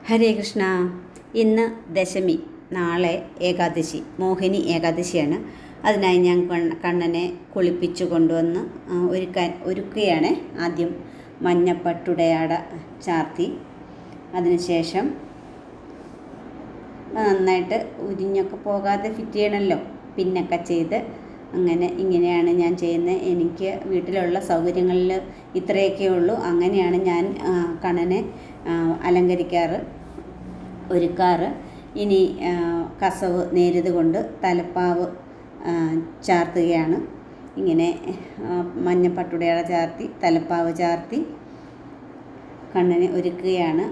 ഹരേ കൃഷ്ണ. ഇന്ന് ദശമി, നാളെ ഏകാദശി, മോഹിനി ഏകാദശിയാണ്. അതിനായി ഞാൻ കണ്ണനെ കുളിപ്പിച്ചു കൊണ്ടുവന്ന് ഒരുക്കുകയാണ്. ആദ്യം മഞ്ഞപ്പട്ടുടയാട ചാർത്തി, അതിനുശേഷം നന്നായിട്ട് ഉരിഞ്ഞൊക്കെ പോകാതെ ഫിറ്റ് ചെയ്യണമല്ലോ, പിന്നൊക്കെ ചെയ്ത് ഇങ്ങനെയാണ് ഞാൻ ചെയ്യുന്നത്. എനിക്ക് വീട്ടിലുള്ള സൗകര്യങ്ങളിൽ ഇത്രയൊക്കെ ഉള്ളൂ. അങ്ങനെയാണ് ഞാൻ കണ്ണനെ അലങ്കരിക്കാറ്, ഒരുക്കാറ്. ഇനി കസവ് നേരിത് കൊണ്ട് തലപ്പാവ് ചാർത്തുകയാണ്. ഇങ്ങനെ മഞ്ഞപ്പട്ടുടയാട ചാർത്തി തലപ്പാവ് ചാർത്തി കണ്ണനെ ഒരുക്കുകയാണ്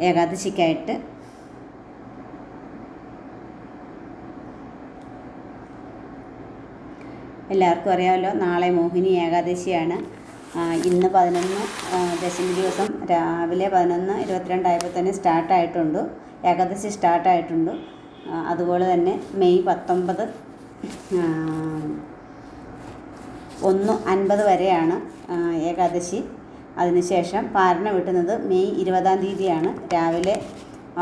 ഏകാദശിക്കായിട്ട്. എല്ലാവർക്കും അറിയാമല്ലോ, നാളെ മോഹിനി ഏകാദശിയാണ്. ഇന്ന് 11 ദശമി ദിവസം രാവിലെ 11:22 തന്നെ സ്റ്റാർട്ടായിട്ടുണ്ട്, ഏകാദശി സ്റ്റാർട്ടായിട്ടുണ്ട്. അതുപോലെ തന്നെ മെയ് 19 1:50 വരെയാണ് ഏകാദശി. അതിനുശേഷം പാരണ വീട്ടുന്നത് മെയ് 20-ാം തീയതിയാണ്. രാവിലെ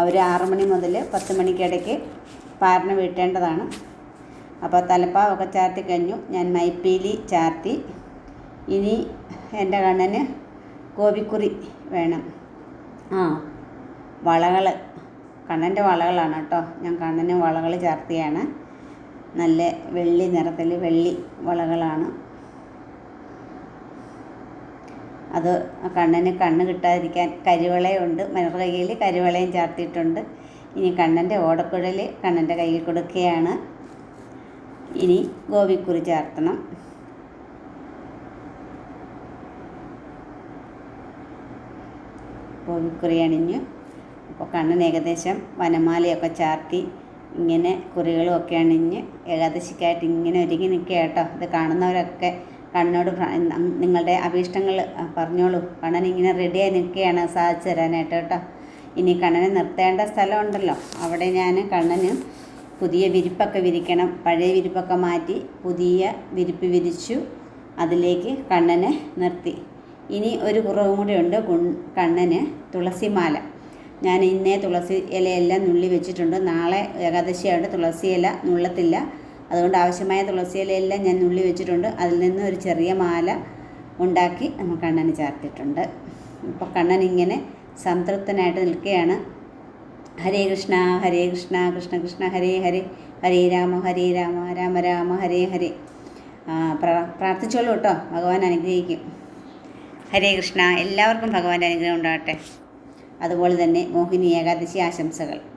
ഒരു 6 മണി മുതൽ 10 മണിക്കിടയ്ക്ക് പാരണ വീട്ടേണ്ടതാണ്. അപ്പോൾ തലപ്പാവൊക്കെ ചാർത്തി കഴിഞ്ഞു. ഞാൻ മൈപ്പീലി ചാർത്തി. ഇനി എൻ്റെ കണ്ണന് ഗോപിക്കുറി വേണം. വളകൾ, കണ്ണൻ്റെ വളകളാണ് കേട്ടോ. ഞാൻ കണ്ണന് വളകൾ ചാർത്തിയാണ്. നല്ല വെള്ളി നിറത്തിൽ വെള്ളി വളകളാണ്. അത് കണ്ണന് കണ്ണ് കിട്ടാതിരിക്കാൻ കരിവളയുണ്ട്, മലർകൈയിൽ കരിവളയും ചാർത്തിയിട്ടുണ്ട്. ഇനി കണ്ണൻ്റെ ഓടക്കുഴൽ കണ്ണൻ്റെ കയ്യിൽ കൊടുക്കുകയാണ്. ഇനി ഗോപിക്കുറി ചാർത്തണം. ഗോപിക്കുറി അണിഞ്ഞു. അപ്പോൾ കണ്ണൻ ഏകദേശം വനമാലയൊക്കെ ചാർത്തി ഇങ്ങനെ കുറികളും ഒക്കെ അണിഞ്ഞ് ഏകാദശിക്കായിട്ട് ഇങ്ങനെ ഒരുങ്ങി നിൽക്കുക കേട്ടോ. ഇത് കാണുന്നവരൊക്കെ കണ്ണനോട് നിങ്ങളുടെ അഭീഷ്ടങ്ങൾ പറഞ്ഞോളൂ. കണ്ണൻ ഇങ്ങനെ റെഡിയായി നിൽക്കുകയാണ് സാധിച്ചു തരാനായിട്ട് കേട്ടോ. ഇനി കണ്ണനെ നിർത്തേണ്ട സ്ഥലമുണ്ടല്ലോ, അവിടെ ഞാൻ കണ്ണന് പുതിയ വിരിപ്പൊക്കെ വിരിക്കണം. പഴയ വിരിപ്പൊക്കെ മാറ്റി പുതിയ വിരിപ്പ് വിരിച്ചു, അതിലേക്ക് കണ്ണനെ നിർത്തി. ഇനി ഒരു കുറവും കൂടെ ഉണ്ട്, കണ്ണന് തുളസിമാല. ഞാൻ ഇന്നേ തുളസി ഇലയെല്ലാം നുള്ളി വെച്ചിട്ടുണ്ട്. നാളെ ഏകാദശിയായിട്ട് തുളസി ഇല നുള്ളത്തില്ല, അതുകൊണ്ട് ആവശ്യമായ തുളസി ഇലയെല്ലാം ഞാൻ നുള്ളി വെച്ചിട്ടുണ്ട്. അതിൽ നിന്ന് ഒരു ചെറിയ മാല ഉണ്ടാക്കി നമ്മൾ കണ്ണന് ചാർത്തിയിട്ടുണ്ട്. ഇപ്പോൾ കണ്ണൻ ഇങ്ങനെ സംതൃപ്തനായിട്ട് നിൽക്കുകയാണ്. ഹരേ കൃഷ്ണ ഹരേ കൃഷ്ണ കൃഷ്ണ കൃഷ്ണ ഹരേ ഹരേ, ഹരേ രാമ രാമ രാമ ഹരേ ഹരേ. പ്രാർത്ഥിച്ചോളൂ കേട്ടോ, ഭഗവാൻ അനുഗ്രഹിക്കും. ഹരേ കൃഷ്ണ. എല്ലാവർക്കും ഭഗവാന്റെ അനുഗ്രഹം ഉണ്ടാകട്ടെ. അതുപോലെ തന്നെ മോഹിനി ഏകാദശി ആശംസകൾ.